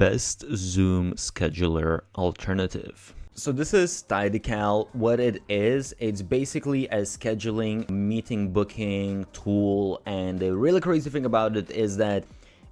best Zoom scheduler alternative. So this is Tidycal. What it is, it's basically a scheduling meeting booking tool, and the really crazy thing about it is that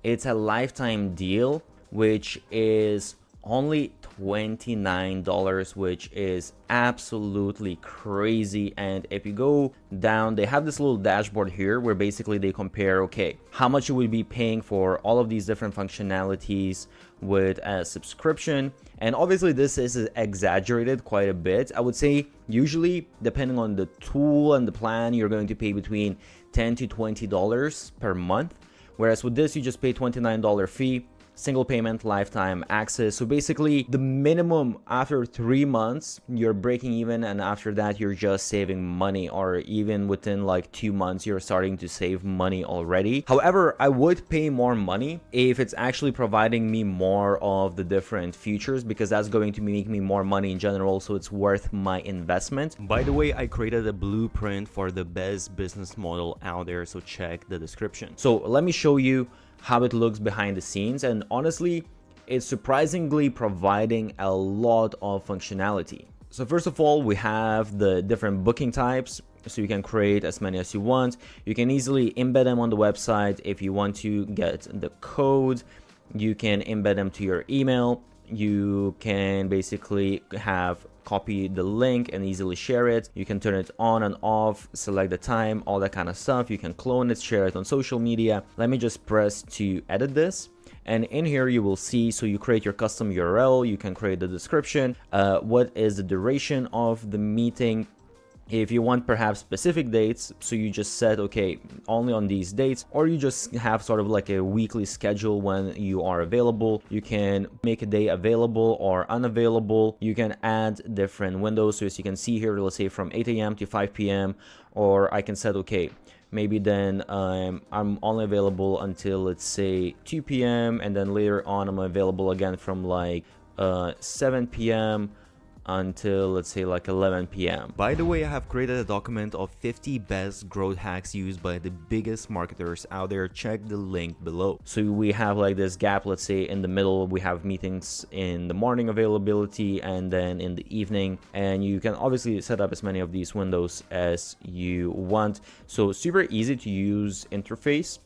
it's a lifetime deal, which is only $29, which is absolutely crazy. And if you go down, they have this little dashboard here where basically they compare, okay, how much you would be paying for all of these different functionalities with a subscription. And obviously this is exaggerated quite a bit. I would say usually, depending on the tool and the plan, you're going to pay between $10 to $20 per month, whereas with this you just pay $29 fee, single payment, lifetime access. So basically the minimum after 3 months you're breaking even, and after that you're just saving money, or even within like 2 months you're starting to save money already. However, I would pay more money if it's actually providing me more of the different features, because that's going to make me more money in general, so it's worth my investment. By the way, I created a blueprint for the best business model out there, so check the description. So let me show you how it looks behind the scenes, and honestly it's surprisingly providing a lot of functionality. So first of all, we have the different booking types, so you can create as many as you want. You can easily embed them on the website. If you want to get the code, you can embed them to your email. You can basically copy the link and easily share it. You can turn it on and off, select the time, all that kind of stuff. You can clone it, share it on social media. Let me just press to edit this. And in here you will see, so you create your custom URL, you can create the description, what is the duration of the meeting. If you want perhaps specific dates, so you just set, okay, only on these dates, or you just have sort of like a weekly schedule when you are available. You can make a day available or unavailable. You can add different windows. So as you can see here, let's say from 8 a.m. to 5 p.m. Or I can set, okay, maybe then I'm only available until, let's say, 2 p.m. and then later on I'm available again from like 7 p.m. until, let's say, like 11 p.m. By the way, I have created a document of 50 best growth hacks used by the biggest marketers out there. Check the link below. So we have like this gap, let's say in the middle we have meetings in the morning availability and then in the evening, and you can obviously set up as many of these windows as you want. So super easy to use interface.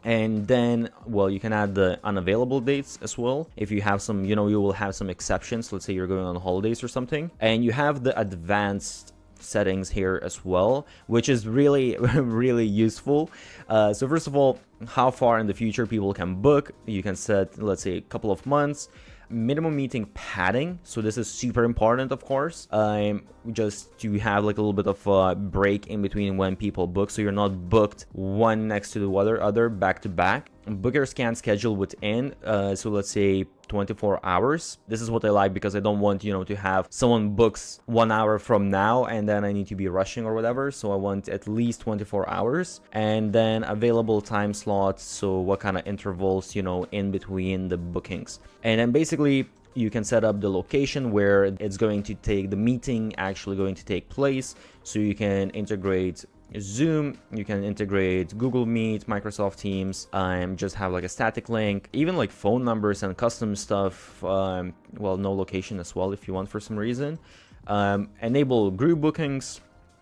And then, well, you can add the unavailable dates as well. If you have some, you will have some exceptions. Let's say you're going on holidays or something. And you have the advanced settings here as well, which is really, really useful. So first of all, how far in the future people can book. You can set, let's say, a couple of months. Minimum meeting padding, so this is super important, of course, just to have like a little bit of a break in between when people book, so you're not booked one next to the other back to back. Bookers can schedule within, so let's say 24 hours. This is what I like, because I don't want, to have someone books 1 hour from now and then I need to be rushing or whatever. So I want at least 24 hours. And then available time slots, so what kind of intervals, in between the bookings. And then basically you can set up the location where it's going to take, the meeting actually going to take place. So you can integrate Zoom, you can integrate Google Meet, Microsoft Teams, just have like a static link, even like phone numbers and custom stuff, well, no location as well if you want for some reason. Enable group bookings,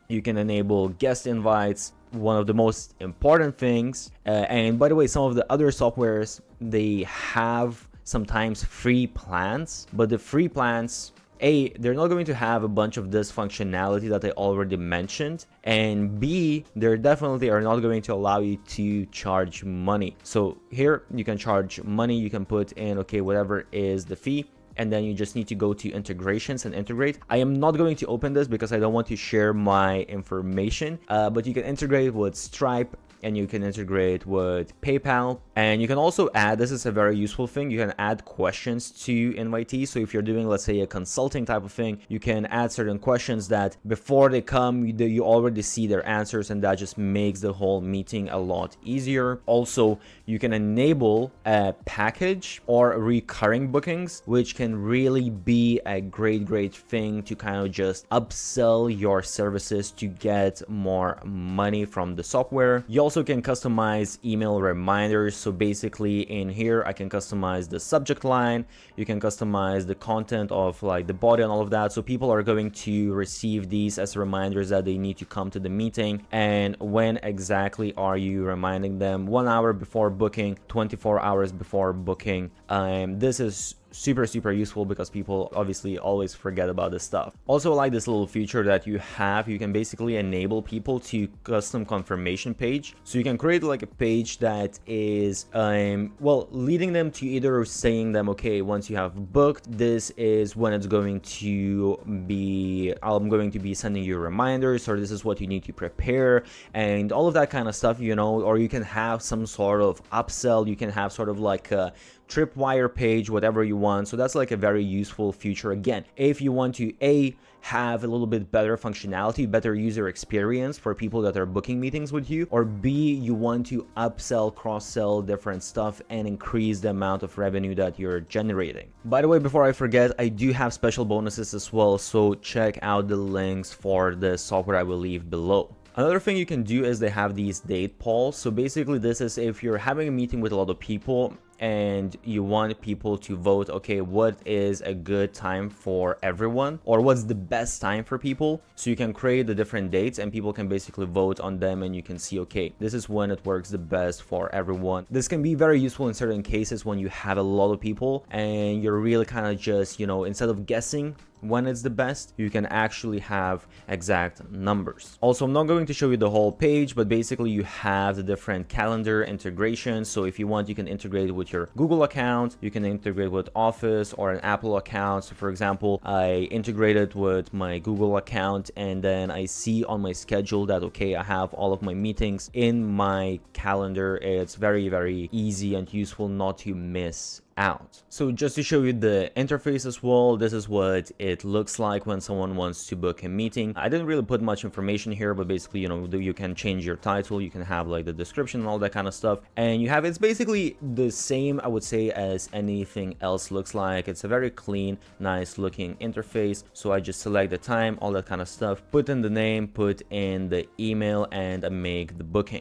you can enable guest invites, one of the most important things. And by the way, some of the other softwares, they have sometimes free plans, but the free plans, A, they're not going to have a bunch of this functionality that I already mentioned, and B, they definitely are not going to allow you to charge money. So here you can charge money, you can put in, okay, whatever is the fee, and then you just need to go to integrations and integrate. I am not going to open this because I don't want to share my information, but you can integrate with Stripe, and you can integrate with PayPal, and you can also add, this is a very useful thing, you can add questions to invitees. So if you're doing, let's say, a consulting type of thing, you can add certain questions that before they come, you already see their answers, and that just makes the whole meeting a lot easier. Also, you can enable a package or recurring bookings, which can really be a great thing to kind of just upsell your services to get more money from the software. You also can customize email reminders. So basically in here, I can customize the subject line. You can customize the content of like the body and all of that. So people are going to receive these as reminders that they need to come to the meeting. And when exactly are you reminding them? 1 hour before booking, 24 hours before booking. This is super useful because people obviously always forget about this stuff. Also, like this little feature that you have, you can basically enable people to custom confirmation page. So you can create like a page that is well, leading them to either saying them, okay, once you have booked, this is when it's going to be, I'm going to be sending you reminders, or this is what you need to prepare, and all of that kind of stuff, you know. Or you can have some sort of upsell, you can have sort of like a tripwire page, whatever you want. So that's like a very useful feature. Again, if you want to have a little bit better functionality, better user experience for people that are booking meetings with you, or B, you want to upsell, cross-sell different stuff and increase the amount of revenue that you're generating. By the way, before I forget, I do have special bonuses as well, so check out the links for the software I will leave below. Another thing you can do is they have these date polls. So basically this is if you're having a meeting with a lot of people and you want people to vote, okay, what is a good time for everyone, or what's the best time for people. So you can create the different dates and people can basically vote on them, and you can see, okay, this is when it works the best for everyone. This can be very useful in certain cases when you have a lot of people and you're really kind of just, you know, instead of guessing when it's the best, you can actually have exact numbers. Also, I'm not going to show you the whole page, but basically you have the different calendar integrations. So if you want, you can integrate with your Google account, you can integrate with Office or an Apple account. So for example, I integrated with my Google account, and then I see on my schedule that, okay, I have all of my meetings in my calendar. It's very easy and useful not to miss out. So just to show you the interface as well, this is what it looks like when someone wants to book a meeting. I didn't really put much information here, but basically, you know, you can change your title, you can have like the description and all that kind of stuff, and you have, it's basically the same, I would say, as anything else looks like. It's a very clean, nice looking interface. So I just select the time, all that kind of stuff, put in the name, put in the email, and I make the booking.